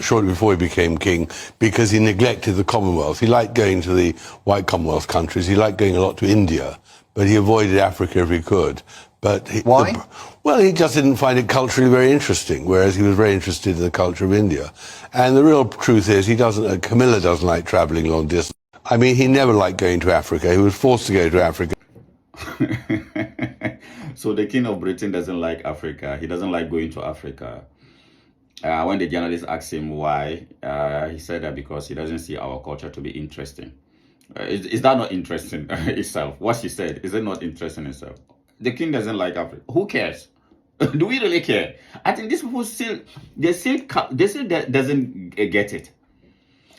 Shortly before he became king, because he neglected the Commonwealth. He liked going to the white Commonwealth countries. He liked going a lot to India, but he avoided Africa if he could. But Why? Well, he just didn't find it culturally very interesting, whereas he was very interested in the culture of India. And the real truth is, Camilla doesn't like traveling long distance. I mean, he never liked going to Africa. He was forced to go to Africa. So the King of Britain doesn't like Africa. He doesn't like going to Africa. When the journalist asked him why, he said that because he doesn't see our culture to be interesting. Is that not interesting itself? What he said, is it not interesting itself? The king doesn't like Africa. Who cares? Do we really care? I think these people still doesn't get it.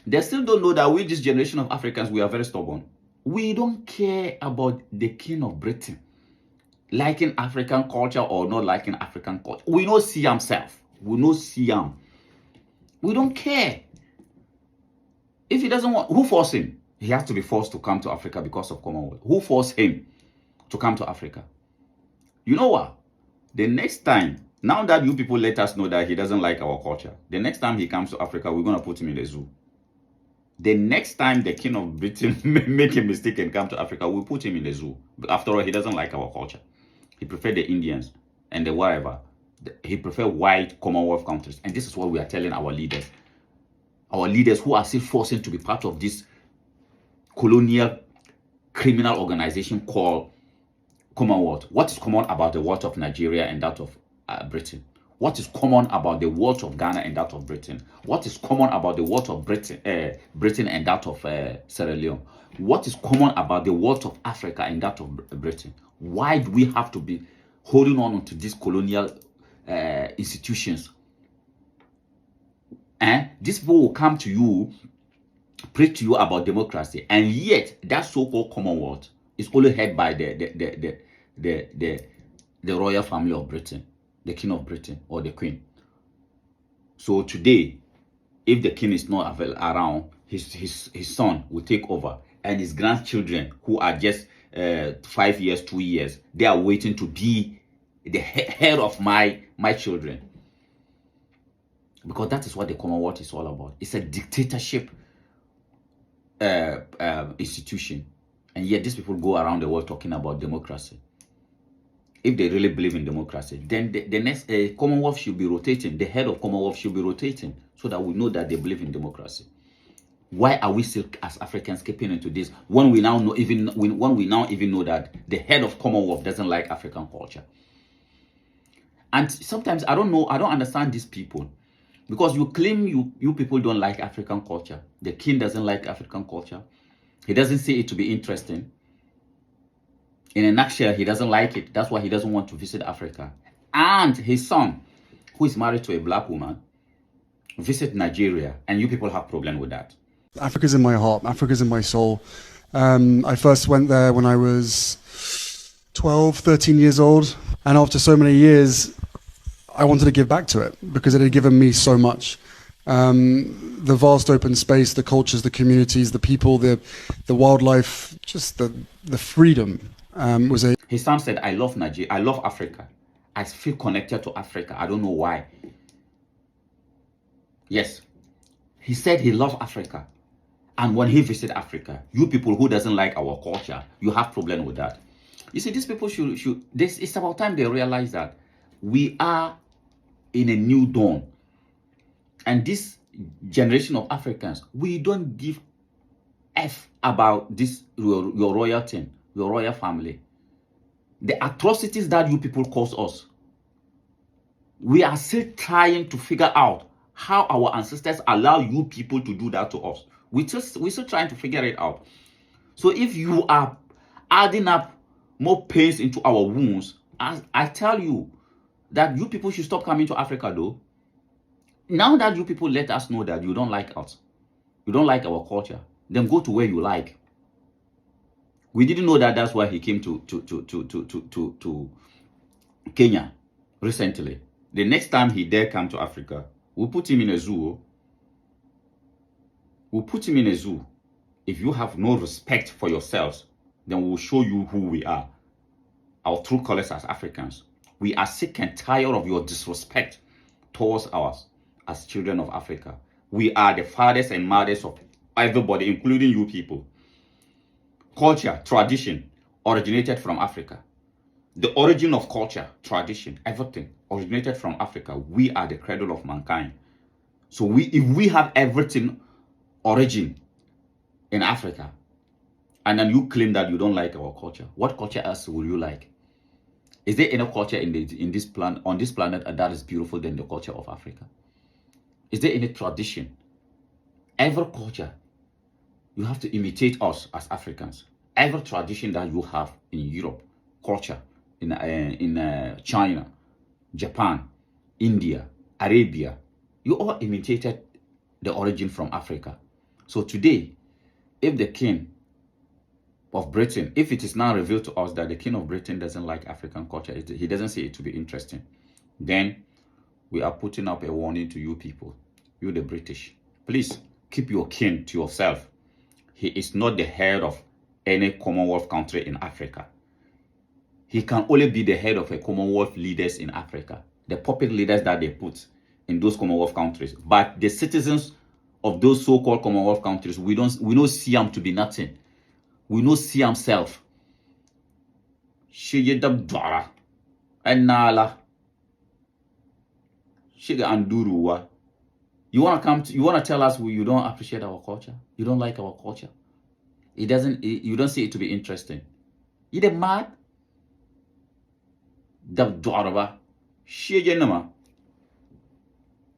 They still don't know that we, this generation of Africans, we are very stubborn. We don't care about the King of Britain liking African culture or not liking African culture. We don't see himself. We don't see him. We don't care. If he doesn't want, who forced him? He has to be forced to come to Africa because of Commonwealth. Who forced him to come to Africa? You know what? The next time, now that you people let us know that he doesn't like our culture, the next time he comes to Africa, we're going to put him in the zoo. The next time the King of Britain make a mistake and come to Africa, we'll put him in the zoo. But after all, he doesn't like our culture. He prefers the Indians and the whatever. He prefers white Commonwealth countries. And this is what we are telling our leaders. Our leaders who are still forcing to be part of this colonial criminal organization called Commonwealth. What is common about the wealth of Nigeria and that of Britain? What is common about the wealth of Ghana and that of Britain? What is common about the wealth of Britain and that of Sierra Leone? What is common about the wealth of Africa and that of Britain? Why do we have to be holding on to these colonial institutions? And these people will come to you, preach to you about democracy, and yet that so-called Commonwealth is only held by the royal family of Britain, the King of Britain or the Queen. So today, if the king is not around, his son will take over, and his grandchildren, who are just 5 years, 2 years, they are waiting to be the head of my children. Because that is what the Commonwealth is all about. It's a dictatorship institution. And yet these people go around the world talking about democracy. If they really believe in democracy, then the next Commonwealth should be rotating. The head of Commonwealth should be rotating so that we know that they believe in democracy. Why are we still, as Africans, skipping into this when we now know that the head of Commonwealth doesn't like African culture? And sometimes I don't understand these people, because you claim you people don't like African culture. The king doesn't like African culture. He doesn't see it to be interesting. In a nutshell, he doesn't like it. That's why he doesn't want to visit Africa. And his son, who is married to a black woman, visit Nigeria, and you people have problem with that. Africa's in my heart. Africa's in my soul. I first went there when I was 12, 13 years old. And after so many years, I wanted to give back to it because it had given me so much. The vast open space, the cultures, the communities, the people, the wildlife, just the freedom was a... His son said, I love Nigeria. I love Africa. I feel connected to Africa. I don't know why. Yes. He said he loved Africa. And when he visited Africa, you people who doesn't like our culture, you have problem with that. You see, these people it's about time they realize that we are in a new dawn. And this generation of Africans, we don't give F about this, your royal thing, your royal family. The atrocities that you people cause us, we are still trying to figure out how our ancestors allow you people to do that to us. We're still trying to figure it out. So if you are adding up more pains into our wounds, I tell you that you people should stop coming to Africa though. Now that you people let us know that you don't like us, you don't like our culture, then go to where you like. We didn't know that that's why he came to Kenya recently. The next time he dare come to Africa, we'll put him in a zoo. We'll put him in a zoo. If you have no respect for yourselves, then we'll show you who we are. Our true colors as Africans. We are sick and tired of your disrespect towards us. as children of Africa. We are the fathers and mothers of everybody, including you people. Culture, tradition originated from Africa. The origin of culture, tradition, everything originated from Africa. We are the cradle of mankind. So if we have everything origin in Africa, and then you claim that you don't like our culture, what culture else will you like? Is there any culture on this planet that is beautiful than the culture of Africa? Is there any tradition? Every culture, you have to imitate us as Africans. Every tradition that you have in Europe, culture, in China, Japan, India, Arabia, you all imitated the origin from Africa. So today, if the king of Britain, if it is now revealed to us that the king of Britain doesn't like African culture, he doesn't see it to be interesting, then we are putting up a warning to you people, you the British. Please keep your king to yourself. He is not the head of any Commonwealth country in Africa. He can only be the head of a Commonwealth leaders in Africa, the puppet leaders that they put in those Commonwealth countries. But the citizens of those so-called Commonwealth countries, we don't see them to be nothing. We don't see himself. Shige dabdara enala shige anduruwa. You wanna tell us you don't appreciate our culture? You don't like our culture? You don't see it to be interesting. You the mad? Dabdara shige nama.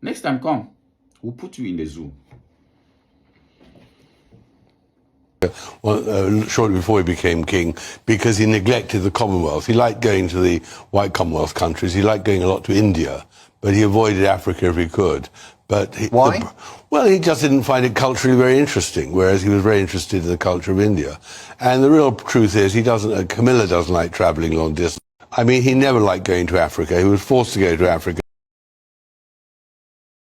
Next time come, we'll put you in the zoo. Well, shortly before he became king, because he neglected the Commonwealth. He liked going to the white Commonwealth countries. He liked going a lot to India, but he avoided Africa if he could. But why? Well, he just didn't find it culturally very interesting, whereas he was very interested in the culture of India. And the real truth is, Camilla doesn't like traveling long distance. I mean, he never liked going to Africa. He was forced to go to Africa.